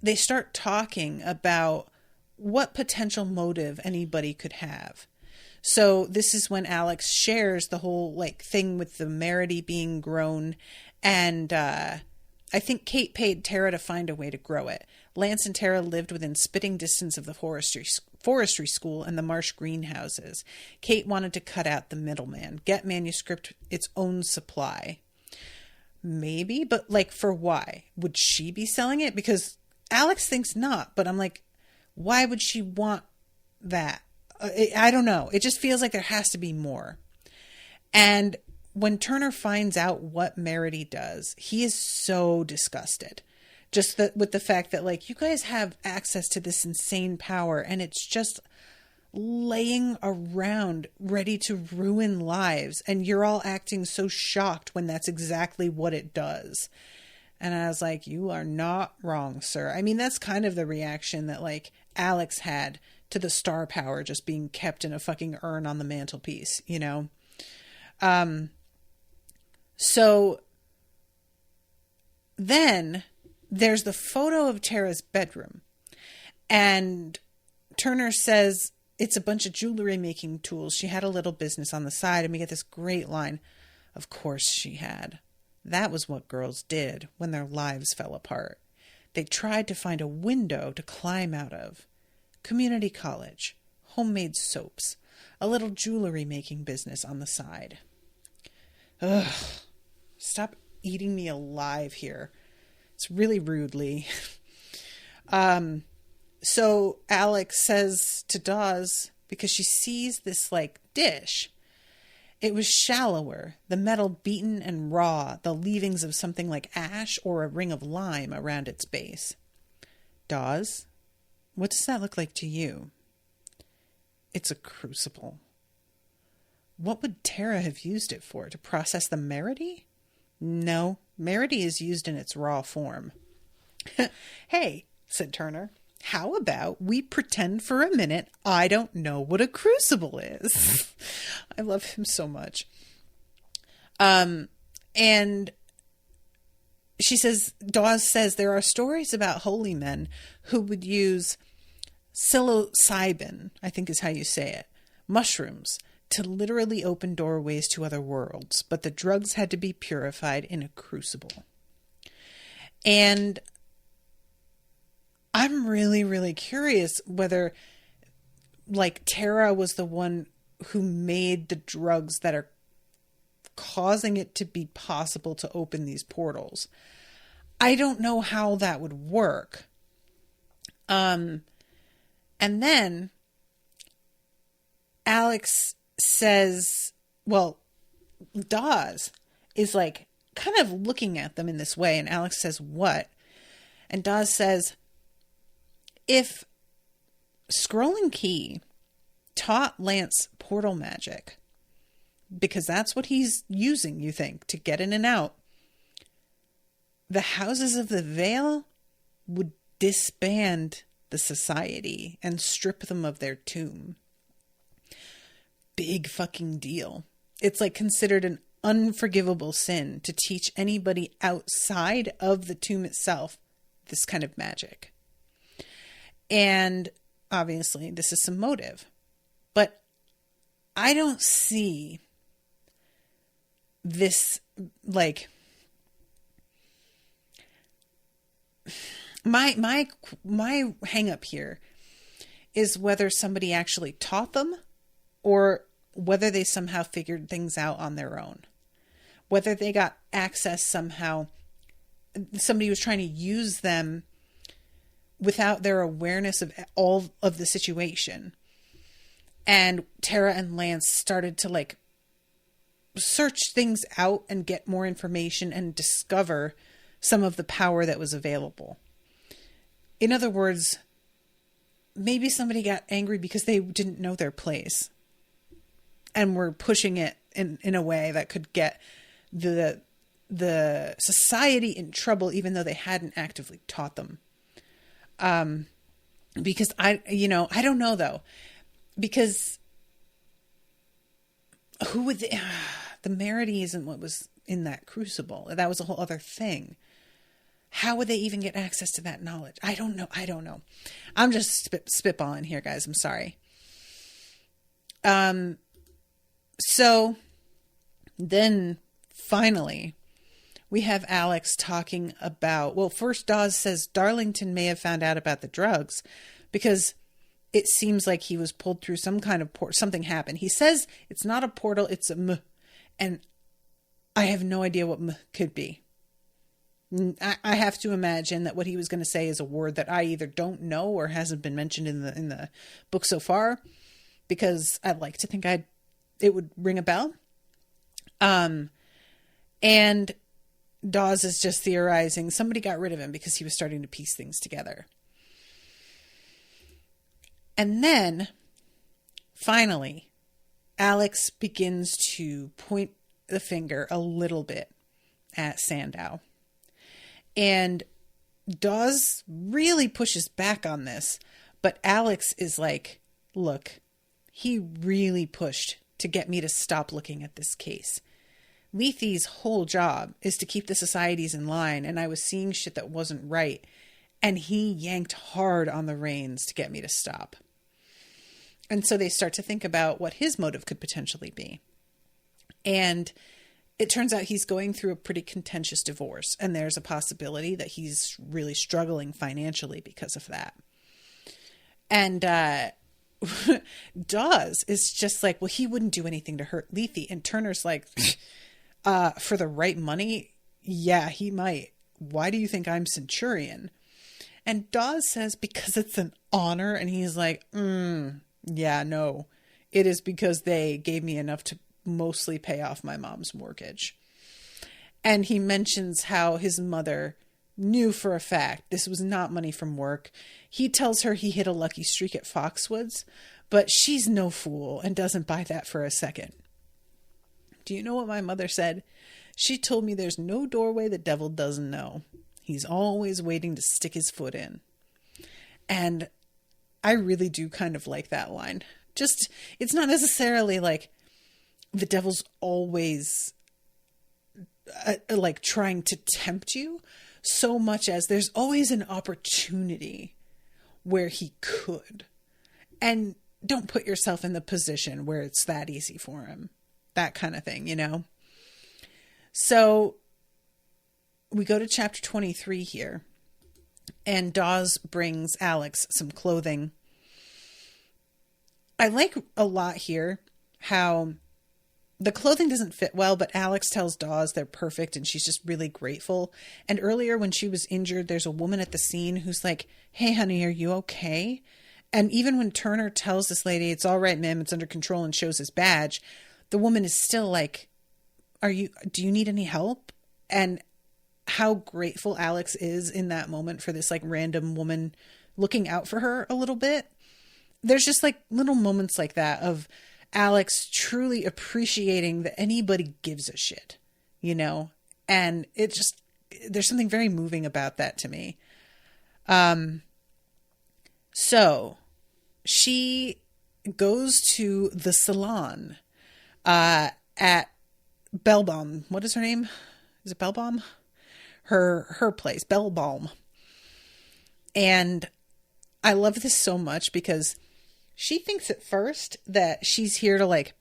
they start talking about what potential motive anybody could have. So this is when Alex shares the whole like thing with the Merity being grown, and I think Kate paid Tara to find a way to grow it. Lance and Tara lived within spitting distance of the forestry school and the marsh greenhouses. Kate wanted to cut out the middleman, get manuscript its own supply. Maybe, but like for why? Would she be selling it? Because Alex thinks not, but I'm like, why would she want that? I don't know. It just feels like there has to be more. And when Turner finds out what Merity does, he is so disgusted. Just with the fact that, like, you guys have access to this insane power and it's just laying around ready to ruin lives. And you're all acting so shocked when that's exactly what it does. And I was like, you are not wrong, sir. I mean, that's kind of the reaction that, like, Alex had to the star power just being kept in a fucking urn on the mantelpiece, you know? So then there's the photo of Tara's bedroom. And Turner says it's a bunch of jewelry making tools. She had a little business on the side. And we get this great line. Of course she had. That was what girls did when their lives fell apart. They tried to find a window to climb out of. Community college, homemade soaps, a little jewelry making business on the side. Ugh. Stop eating me alive here. It's really rudely. So Alex says to Dawes, because she sees this like dish, it was shallower, the metal beaten and raw, the leavings of something like ash or a ring of lime around its base. Dawes, what does that look like to you? It's a crucible. What would Tara have used it for? To process the Merity? No, Merity is used in its raw form. Hey, said Turner, how about we pretend for a minute I don't know what a crucible is? I love him so much. And she says, Dawes says there are stories about holy men who would use psilocybin, I think is how you say it, mushrooms, to literally open doorways to other worlds, but the drugs had to be purified in a crucible. And I'm really, really curious whether, like, Tara was the one who made the drugs that are causing it to be possible to open these portals. I don't know how that would work. And then Alex says, well, Dawes is like kind of looking at them in this way. And Alex says, what? And Dawes says, if Scrolling Key taught Lance portal magic, because that's what he's using, you think, to get in and out, the Houses of the Veil would disband the society and strip them of their tomb. Big fucking deal. It's like considered an unforgivable sin to teach anybody outside of the tomb itself this kind of magic. And obviously this is some motive, but I don't see this, like, my hang up here is whether somebody actually taught them or whether they somehow figured things out on their own, whether they got access somehow, somebody was trying to use them without their awareness of all of the situation. And Tara and Lance started to like search things out and get more information and discover some of the power that was available. In other words, maybe somebody got angry because they didn't know their place and were pushing it in a way that could get the society in trouble, even though they hadn't actively taught them. Because I don't know though, because who would the Merity isn't what was in that crucible. That was a whole other thing. How would they even get access to that knowledge? I don't know. I'm just spitballing here, guys. I'm sorry. So then finally we have Alex talking about, well, first Dawes says Darlington may have found out about the drugs because it seems like he was pulled through some kind of something happened. He says it's not a portal, it's a M. And I have no idea what M could be. I have to imagine that what he was going to say is a word that I either don't know or hasn't been mentioned in the book so far, because I'd like to think it would ring a bell. And Dawes is just theorizing somebody got rid of him because he was starting to piece things together. And then finally, Alex begins to point the finger a little bit at Sandow. And Dawes really pushes back on this, but Alex is like, look, he really pushed to get me to stop looking at this case. Lethe's whole job is to keep the societies in line, and I was seeing shit that wasn't right, and he yanked hard on the reins to get me to stop. And so they start to think about what his motive could potentially be. And it turns out he's going through a pretty contentious divorce, and there's a possibility that he's really struggling financially because of that. And Dawes is just like, well, he wouldn't do anything to hurt Lethe. And Turner's like, for the right money, yeah, he might. Why do you think I'm Centurion? And Dawes says, because it's an honor. And he's like, yeah, no, it is because they gave me enough to mostly pay off my mom's mortgage. And he mentions how his mother knew for a fact this was not money from work. He tells her he hit a lucky streak at Foxwoods, but she's no fool and doesn't buy that for a second. Do you know what my mother said? She told me there's no doorway the devil doesn't know. He's always waiting to stick his foot in. And I really do kind of like that line. Just, it's not necessarily like the devil's always like trying to tempt you, so much as there's always an opportunity where he could. And don't put yourself in the position where it's that easy for him. That kind of thing, you know? So we go to chapter 23 here, and Dawes brings Alex some clothing. I like a lot here how the clothing doesn't fit well, but Alex tells Dawes they're perfect and she's just really grateful. And earlier when she was injured, there's a woman at the scene who's like, hey, honey, are you okay? And even when Turner tells this lady, it's all right, ma'am, it's under control, and shows his badge, the woman is still like, do you need any help? And how grateful Alex is in that moment for this like random woman looking out for her a little bit. There's just like little moments like that of Alex truly appreciating that anybody gives a shit, you know? And it just, there's something very moving about that to me. So she goes to the salon, at Bellbaum. What is her name? Is it Bellbaum? Her place, Bellbaum. And I love this so much because she thinks at first that she's here to like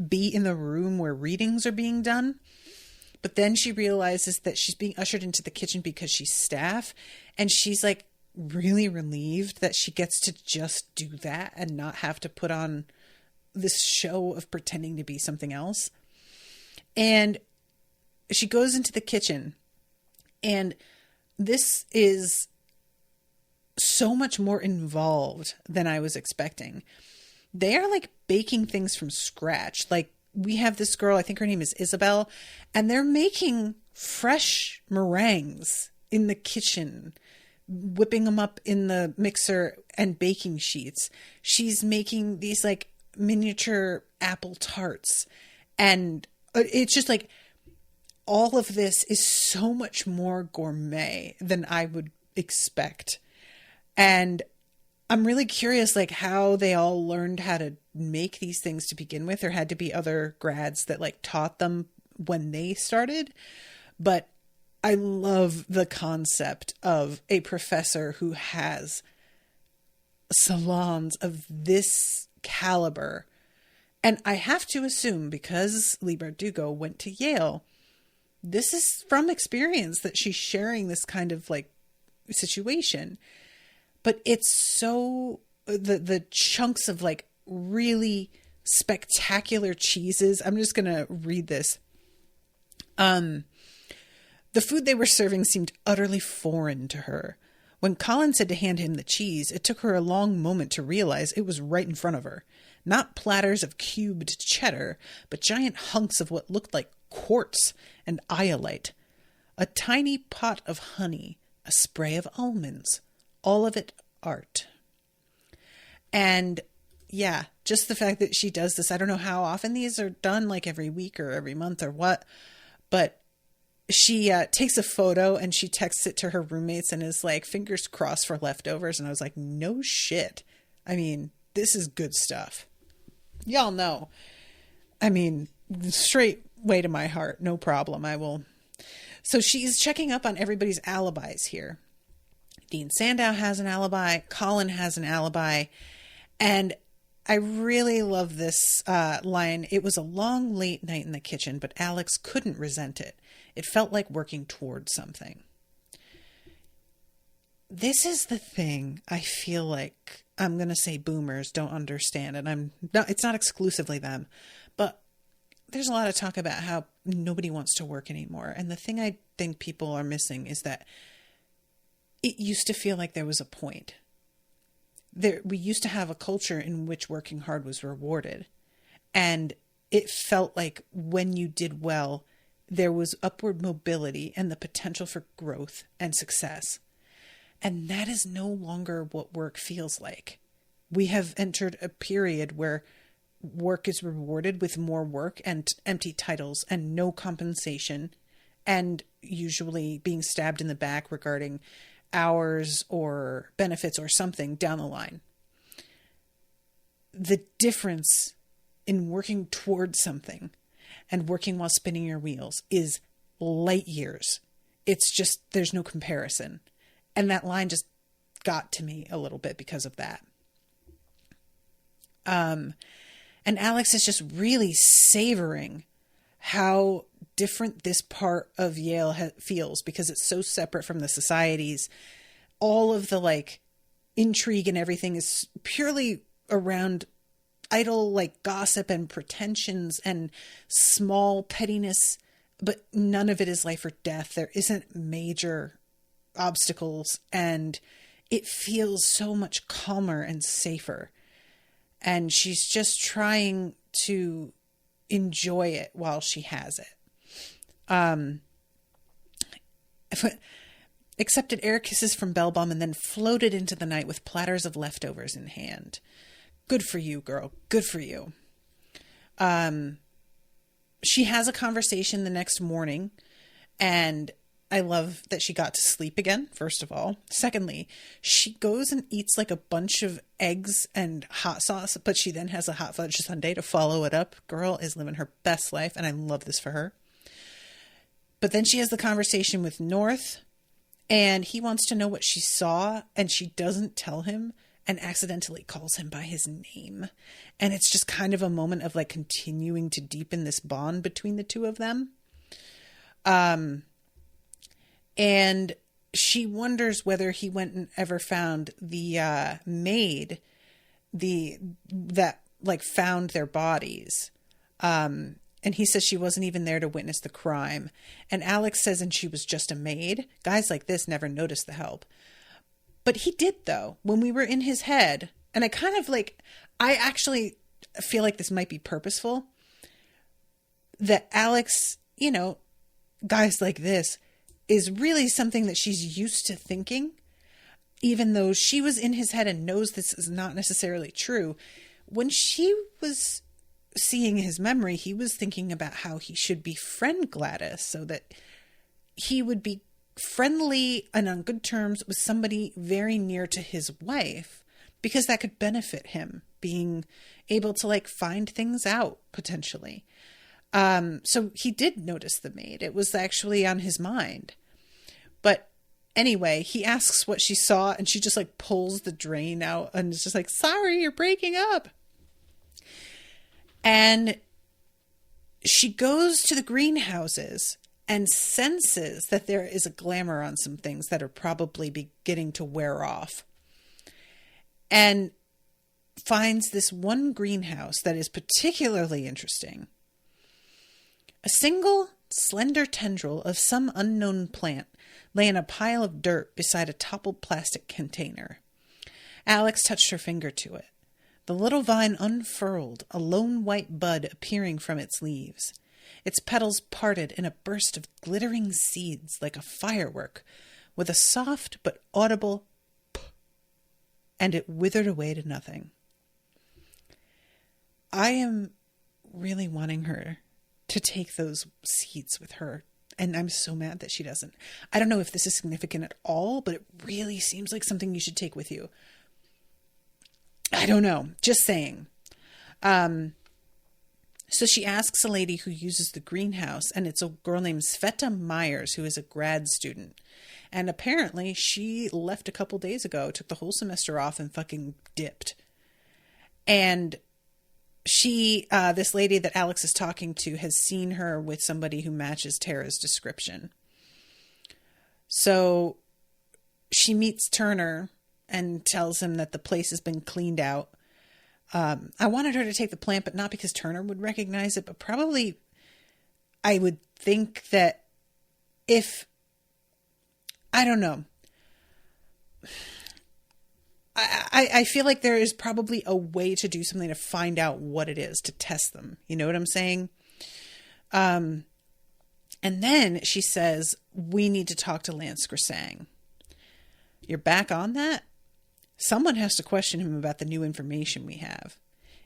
be in the room where readings are being done. But then she realizes that she's being ushered into the kitchen because she's staff. And she's like really relieved that she gets to just do that and not have to put on this show of pretending to be something else. And she goes into the kitchen, and this is so much more involved than I was expecting. They are like baking things from scratch. Like we have this girl, I think her name is Isabel, and they're making fresh meringues in the kitchen. whipping them up in the mixer and baking sheets. She's making these like miniature apple tarts. And it's just like, all of this is so much more gourmet than I would expect. And I'm really curious, like, how they all learned how to make these things to begin with. There had to be other grads that like taught them when they started. But I love the concept of a professor who has salons of this caliber. And I have to assume, because Leigh Bardugo went to Yale, this is from experience that she's sharing this kind of like situation. But it's so, the chunks of like really spectacular cheeses. I'm just going to read this. The food they were serving seemed utterly foreign to her. When Colin said to hand him the cheese, it took her a long moment to realize it was right in front of her. Not platters of cubed cheddar, but giant hunks of what looked like quartz and iolite. A tiny pot of honey, a spray of almonds, all of it art. And yeah, just the fact that she does this, I don't know how often these are done, like every week or every month or what, but she takes a photo and she texts it to her roommates and is like, fingers crossed for leftovers. And I was like, no shit. I mean, this is good stuff. Y'all know. I mean, straight way to my heart. No problem. I will. So she's checking up on everybody's alibis here. Dean Sandow has an alibi. Colin has an alibi. And I really love this line. It was a long, late night in the kitchen, but Alex couldn't resent it. It felt like working towards something. This is the thing I feel like I'm going to say boomers don't understand. And it's not exclusively them, but there's a lot of talk about how nobody wants to work anymore. And the thing I think people are missing is that it used to feel like there was a point. We used to have a culture in which working hard was rewarded. And it felt like when you did well, there was upward mobility and the potential for growth and success. And that is no longer what work feels like. We have entered a period where work is rewarded with more work and empty titles and no compensation, and usually being stabbed in the back regarding hours or benefits or something down the line. The difference in working towards something and working while spinning your wheels is light years. It's just, there's no comparison. And that line just got to me a little bit because of that. And Alex is just really savoring how different this part of Yale feels, because it's so separate from the societies. All of the like intrigue and everything is purely around idle like gossip and pretensions and small pettiness, but none of it is life or death. There isn't major obstacles, and it feels so much calmer and safer. And she's just trying to enjoy it while she has it. Accepted air kisses from Bellbum and then floated into the night with platters of leftovers in hand. Good for you, girl. Good for you. She has a conversation the next morning, and I love that she got to sleep again, first of all. Secondly, she goes and eats like a bunch of eggs and hot sauce, but she then has a hot fudge sundae to follow it up. Girl is living her best life, and I love this for her. But then she has the conversation with North, and he wants to know what she saw, and she doesn't tell him and accidentally calls him by his name. And it's just kind of a moment of like continuing to deepen this bond between the two of them. And she wonders whether he went and ever found the maid that like found their bodies. And he says she wasn't even there to witness the crime. And Alex says, and she was just a maid. Guys like this never notice the help. But he did, though, when we were in his head. And I kind of like, I actually feel like this might be purposeful. That Alex, you know, guys like this is really something that she's used to thinking. even though she was in his head and knows this is not necessarily true, when she was seeing his memory, he was thinking about how he should befriend Gladys so that he would be friendly and on good terms with somebody very near to his wife, because that could benefit him being able to like find things out potentially. So he did notice the maid. It was actually on his mind. But anyway, he asks what she saw and she just like pulls the drain out and is just like, sorry, you're breaking up. And she goes to the greenhouses and senses that there is a glamour on some things that are probably beginning to wear off. And finds this one greenhouse that is particularly interesting. A single slender tendril of some unknown plant lay in a pile of dirt beside a toppled plastic container. Alex touched her finger to it. The little vine unfurled, a lone white bud appearing from its leaves. Its petals parted in a burst of glittering seeds like a firework, with a soft but audible p, and it withered away to nothing. I am really wanting her to take those seeds with her, and I'm so mad that she doesn't. I don't know if this is significant at all, but it really seems like something you should take with you. I don't know. Just saying. So she asks a lady who uses the greenhouse, and it's a girl named Sveta Myers, who is a grad student. And apparently she left a couple days ago, took the whole semester off and fucking dipped. And she, this lady that Alex is talking to, has seen her with somebody who matches Tara's description. So she meets Turner and tells him that the place has been cleaned out. I wanted her to take the plant, but not because Turner would recognize it, but probably I would think that if, I don't know. I feel like there is probably a way to do something to find out what it is, to test them. You know what I'm saying? And then she says, we need to talk to Lance Grisang. You're back on that? Someone has to question him about the new information we have.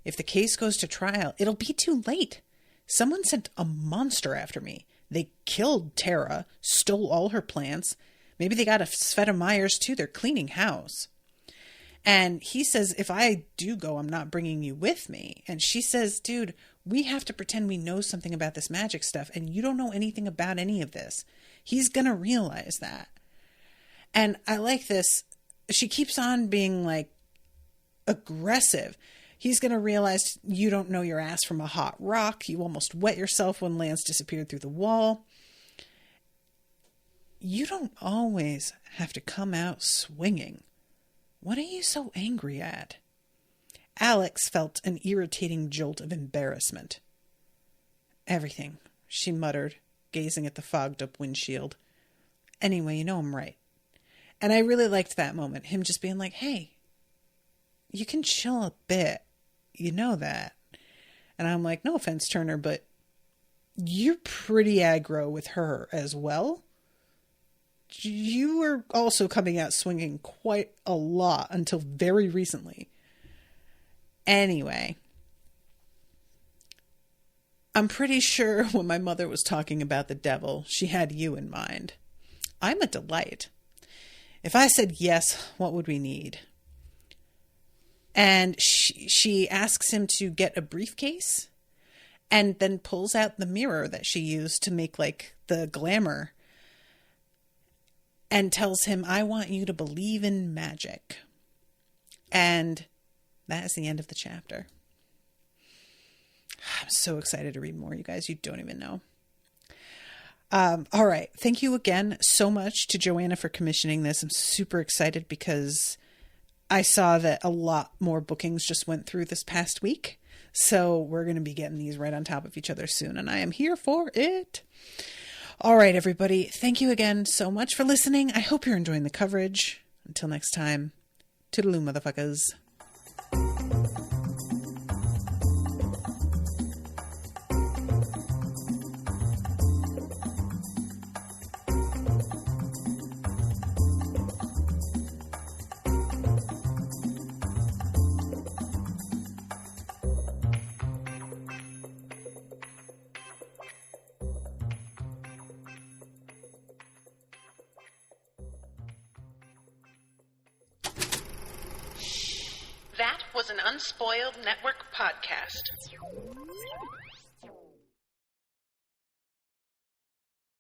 If the case goes to trial, it'll be too late. Someone sent a monster after me. They killed Tara, stole all her plants. Maybe they got a Sveta Myers too. They're cleaning house. And he says, if I do go, I'm not bringing you with me. And she says, dude, we have to pretend we know something about this magic stuff. And you don't know anything about any of this. He's going to realize that. And I like this. She keeps on being like aggressive. He's going to realize you don't know your ass from a hot rock. You almost wet yourself when Lance disappeared through the wall. You don't always have to come out swinging. What are you so angry at? Alex felt an irritating jolt of embarrassment. Everything, she muttered, gazing at the fogged-up windshield. Anyway, you know I'm right. And I really liked that moment, him just being like, hey, you can chill a bit. You know that. And I'm like, no offense, Turner, but you're pretty aggro with her as well. You were also coming out swinging quite a lot until very recently. Anyway, I'm pretty sure when my mother was talking about the devil, she had you in mind. I'm a delight. If I said yes, what would we need? And she asks him to get a briefcase and then pulls out the mirror that she used to make like the glamour and tells him, I want you to believe in magic. And that is the end of the chapter. I'm so excited to read more, you guys. You don't even know. All right. Thank you again so much to Joanna for commissioning this. I'm super excited because I saw that a lot more bookings just went through this past week. So we're going to be getting these right on top of each other soon. And I am here for it. All right, everybody. Thank you again so much for listening. I hope you're enjoying the coverage. Until next time, toodaloo, motherfuckers. an Unspoiled Network podcast.